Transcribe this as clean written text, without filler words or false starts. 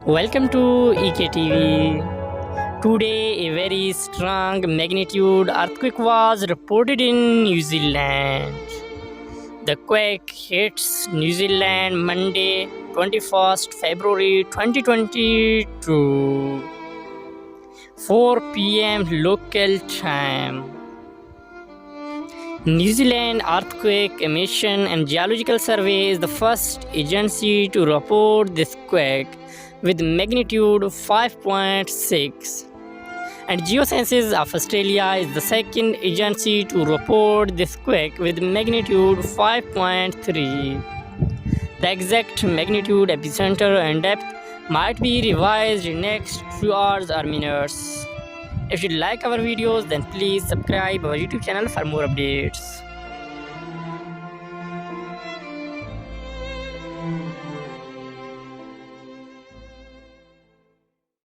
Welcome to EKTV. Today, a very strong magnitude earthquake was reported in New Zealand. The quake hits New Zealand Monday, 21st February 2022, 4 p.m. local time. New Zealand Earthquake Emission and Geological Survey is the first agency to report this quake with magnitude 5.6, and Geosciences of Australia is the second agency to report this quake with magnitude 5.3. The exact magnitude, epicenter and depth might be revised in next few hours or minutes. If you like our videos, then please subscribe our YouTube channel for more updates.